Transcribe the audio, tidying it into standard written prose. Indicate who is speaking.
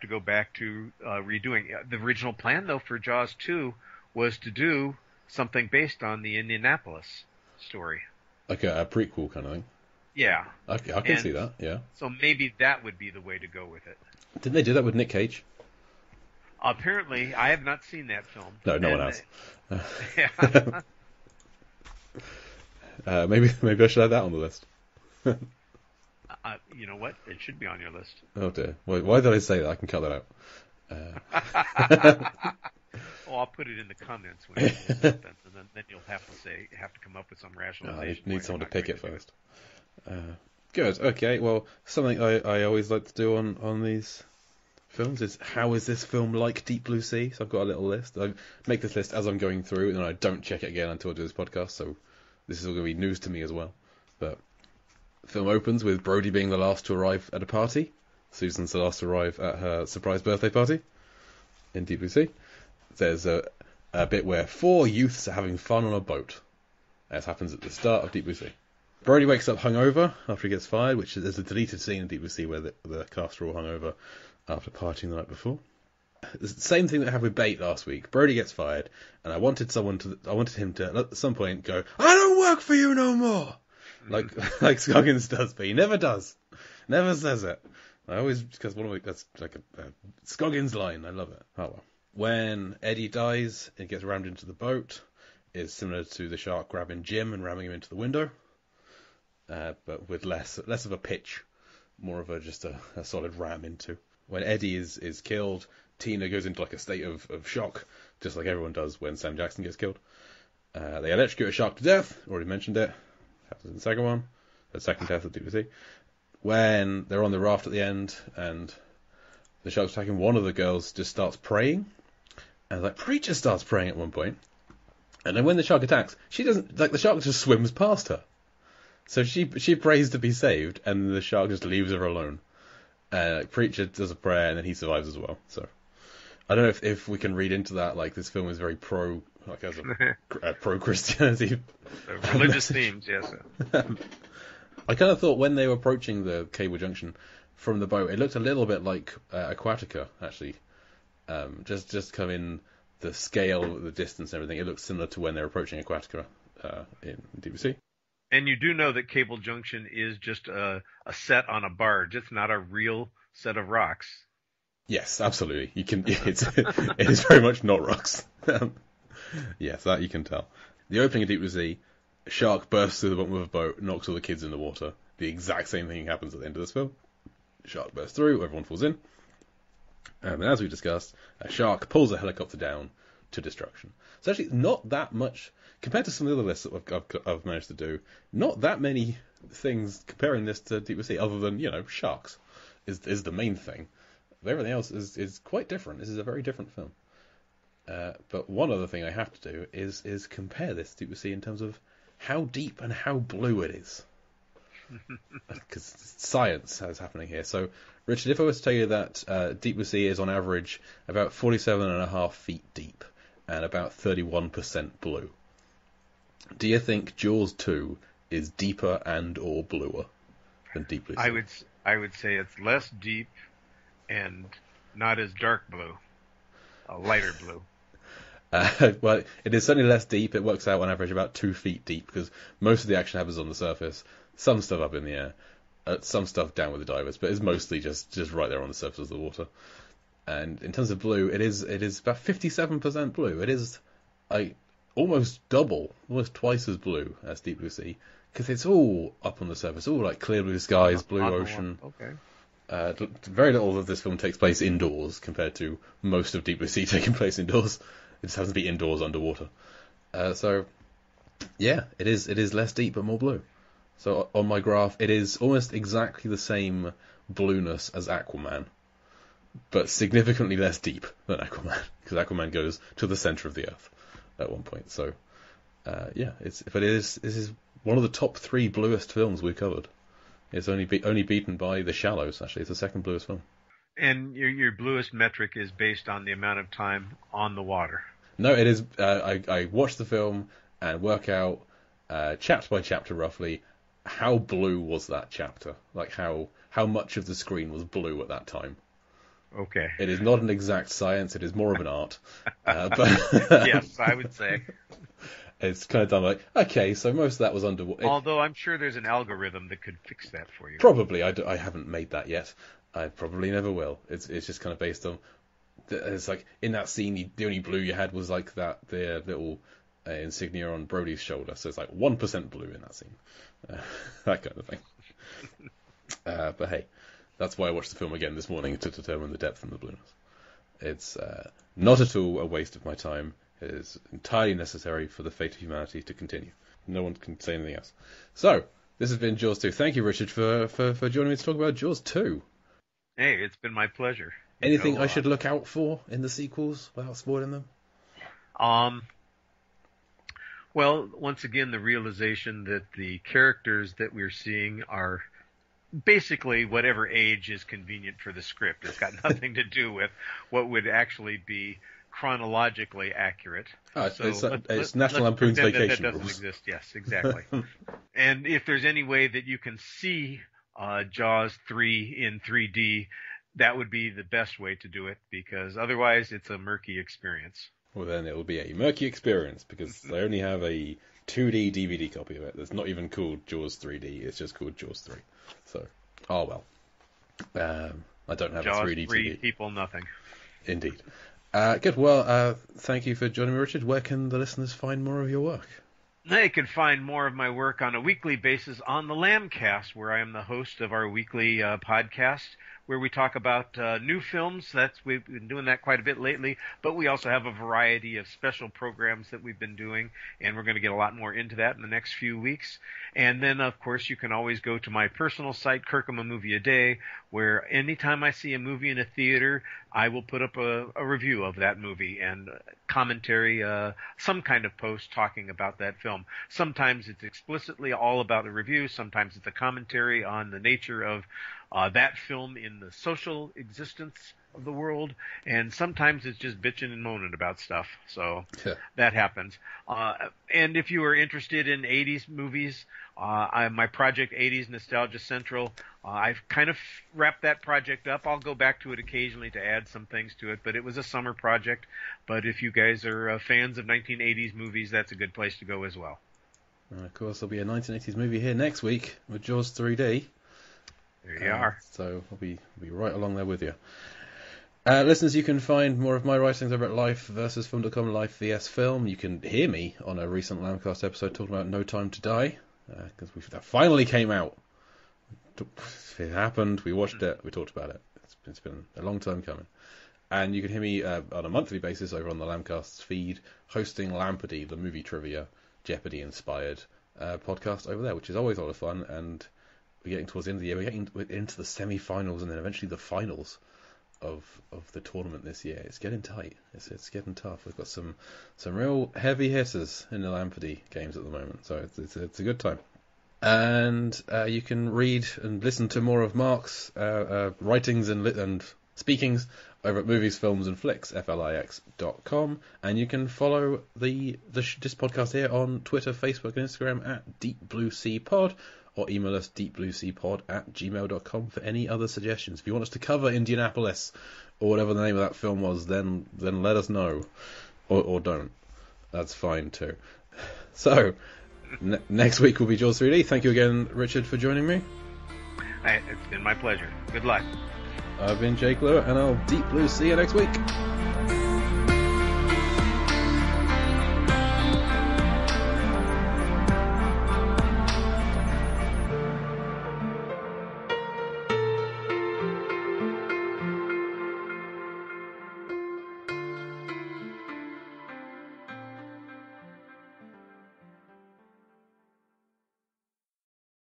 Speaker 1: to go back to redoing. The original plan, though, for Jaws 2 was to do something based on the Indianapolis story.
Speaker 2: Like a prequel kind of thing?
Speaker 1: Yeah.
Speaker 2: Okay, I can see that, yeah.
Speaker 1: So maybe that would be the way to go with it.
Speaker 2: Didn't they do that with Nick Cage?
Speaker 1: Apparently, I have not seen that film.
Speaker 2: No, no one has.
Speaker 1: Yeah.
Speaker 2: Maybe I should add that on the list.
Speaker 1: You know what? It should be on your list.
Speaker 2: Oh dear. Why did I say that? I can cut that out.
Speaker 1: Oh, I'll put it in the comments when you post something, and then you'll have to come up with some rationalization.
Speaker 2: I need someone to pick it first. Good. Okay. Well, something I always like to do on these films is how is this film like Deep Blue Sea? So I've got a little list. I make this list as I'm going through, and then I don't check it again until I do this podcast. So this is all going to be news to me as well. But the film opens with Brody being the last to arrive at a party. Susan's the last to arrive at her surprise birthday party in Deep Blue Sea. There's a bit where 4 youths are having fun on a boat. As happens at the start of Deep Blue Sea. Brody wakes up hungover after he gets fired, which is a deleted scene in Deep Blue Sea where the cast are all hungover after partying the night before. It's the same thing that happened with Bait last week. Brody gets fired, and I wanted him to at some point go, "I don't work for you no more," like Scoggins does, but he never does, never says it. I always because that's like a Scoggins line. I love it. Oh well. When Eddie dies and gets rammed into the boat, is similar to the shark grabbing Jim and ramming him into the window, but with less of a pitch, more of just a solid ram into. When Eddie is killed, Tina goes into like a state of shock, just like everyone does when Sam Jackson gets killed. They electrocute a shark to death. Already mentioned it. Happens in the second one. The second death of DVC. When they're on the raft at the end and the shark's attacking, one of the girls just starts praying. And like Preacher starts praying at one point. And then when the shark attacks, she doesn't, like the shark just swims past her. So she prays to be saved, and the shark just leaves her alone. Preacher does a prayer, and then he survives as well. So I don't know if we can read into that, like this film is very pro Christianity.
Speaker 1: Religious themes, yes.
Speaker 2: I kind of thought when they were approaching the cable junction from the boat, it looked a little bit like Aquatica, actually. Just kind of in the scale, the distance, and everything. It looks similar to when they're approaching Aquatica in Deep Sea. And
Speaker 1: you do know that Cable Junction is just a set on a barge. It's not a real set of rocks.
Speaker 2: Yes, absolutely. You can. It is very much not rocks. Yes, that you can tell. The opening of Deep Blue Sea, a shark bursts through the bottom of a boat, knocks all the kids in the water. The exact same thing happens at the end of this film. The shark bursts through, everyone falls in. And as we discussed, a shark pulls a helicopter down to destruction. So actually, not that much, compared to some of the other lists that I've managed to do, not that many things comparing this to Deep Blue Sea, other than, sharks, is the main thing. Everything else is quite different. This is a very different film. But one other thing I have to do is compare this to Deep Blue Sea in terms of how deep and how blue it is. Because science is happening here. So, Richard, if I was to tell you that Deep Blue Sea is on average about 47.5 feet deep and about 31% blue, do you think Jaws 2 is deeper and or bluer than Deep Blue Sea?
Speaker 1: I would say it's less deep and not as dark blue, a lighter blue.
Speaker 2: Well, it is certainly less deep. It works out on average about 2 feet deep because most of the action happens on the surface. Some stuff up in the air, some stuff down with the divers, but it's mostly just right there on the surface of the water. And in terms of blue, it is about 57% blue. It is almost double, almost twice as blue as Deep Blue Sea, because it's all up on the surface, all like clear blue skies, blue ocean.
Speaker 1: Okay.
Speaker 2: Very little of this film takes place indoors compared to most of Deep Blue Sea taking place indoors. It just happens to be indoors underwater. So, yeah, it is less deep but more blue. So on my graph, it is almost exactly the same blueness as Aquaman, but significantly less deep than Aquaman, because Aquaman goes to the centre of the earth at one point. So, this is one of the top 3 bluest films we've covered. It's only beaten by The Shallows. Actually, it's the second bluest film.
Speaker 1: And your bluest metric is based on the amount of time on the water.
Speaker 2: No, it is. I watch the film and work out chapter by chapter roughly how blue was that chapter, like how much of the screen was blue at that time.
Speaker 1: Okay.
Speaker 2: It is not an exact science. It is more of an art. But
Speaker 1: Yes, I would say.
Speaker 2: It's kind of done like, okay, so most of that was underwater.
Speaker 1: Although I'm sure there's an algorithm that could fix that for you.
Speaker 2: Probably. I haven't made that yet. I probably never will. It's just kind of based on... It's like, in that scene, the only blue you had was like the little insignia on Brody's shoulder. So it's like 1% blue in that scene. That kind of thing. But hey, that's why I watched the film again this morning, to determine the depth and the blueness. It's not at all a waste of my time. It is entirely necessary for the fate of humanity to continue. No one can say anything else. So, this has been Jaws 2. Thank you, Richard, for joining me to talk about Jaws 2.
Speaker 1: Hey, it's been my pleasure.
Speaker 2: Anything I should look out for in the sequels without spoiling them?
Speaker 1: Well, once again, the realization that the characters that we're seeing are basically whatever age is convenient for the script. It's got nothing to do with what would actually be chronologically accurate.
Speaker 2: It's National Lampoon's Vacation
Speaker 1: that doesn't
Speaker 2: rules.
Speaker 1: exist. Yes, exactly. And if there's any way that you can see Jaws 3 in 3D, that would be the best way to do it, because otherwise it's a murky experience.
Speaker 2: Well, then it will be a murky experience, because they only have a 2D DVD copy of it that's not even called Jaws 3D. It's just called Jaws 3. So, oh well. I don't have
Speaker 1: Jaws
Speaker 2: a 3D
Speaker 1: 3
Speaker 2: TV.
Speaker 1: people, nothing.
Speaker 2: Indeed. Good. Well, thank you for joining me, Richard. Where can the listeners find more of your work?
Speaker 1: They can find more of my work on a weekly basis on the Lambcast, where I am the host of our weekly podcast, where we talk about new films. We've been doing that quite a bit lately, but we also have a variety of special programs that we've been doing, and we're going to get a lot more into that in the next few weeks. And then, of course, you can always go to my personal site, Kirkham A Movie a Day, where anytime I see a movie in a theater, I will put up a review of that movie and commentary, some kind of post talking about that film. Sometimes it's explicitly all about a review. Sometimes it's a commentary on the nature of that film in the social existence of the world, and sometimes it's just bitching and moaning about stuff. So that happens. And if you are interested in 80s movies, my project 80s Nostalgia Central, I've kind of wrapped that project up. I'll go back to it occasionally to add some things to it, but it was a summer project. But if you guys are fans of 1980s movies, that's a good place to go as well.
Speaker 2: And of course, there'll be a 1980s movie here next week with Jaws 3D.
Speaker 1: There you are.
Speaker 2: So I'll be right along there with you. Listeners, you can find more of my writings over at life-film.com, Life vs Film. You can hear me on a recent Lambcast episode talking about No Time to Die, because that finally came out. It happened, we watched it, we talked about it. It's been a long time coming. And you can hear me on a monthly basis over on the Lambcast's feed, hosting Lampardy, the movie trivia, Jeopardy-inspired podcast over there, which is always a lot of fun. And we're getting towards the end of the year. We're getting into the semi-finals and then eventually the finals of the tournament this year. It's getting tight. It's getting tough. We've got some real heavy hitters in the Lampardy games at the moment, so it's a good time. And you can read and listen to more of Mark's writings and speakings over at Movies, Films and Flicks, flix.com. And you can follow this podcast here on Twitter, Facebook and Instagram at Deep Blue Sea Pod, or email us deepblueseapod@gmail.com for any other suggestions. If you want us to cover Indianapolis or whatever the name of that film was, then let us know, or don't. That's fine too. So next week will be Jaws 3D. Thank you again, Richard, for joining me.
Speaker 1: It's been my pleasure. Good luck.
Speaker 2: I've been Jake Lewis, and I'll Deep Blue see you next week.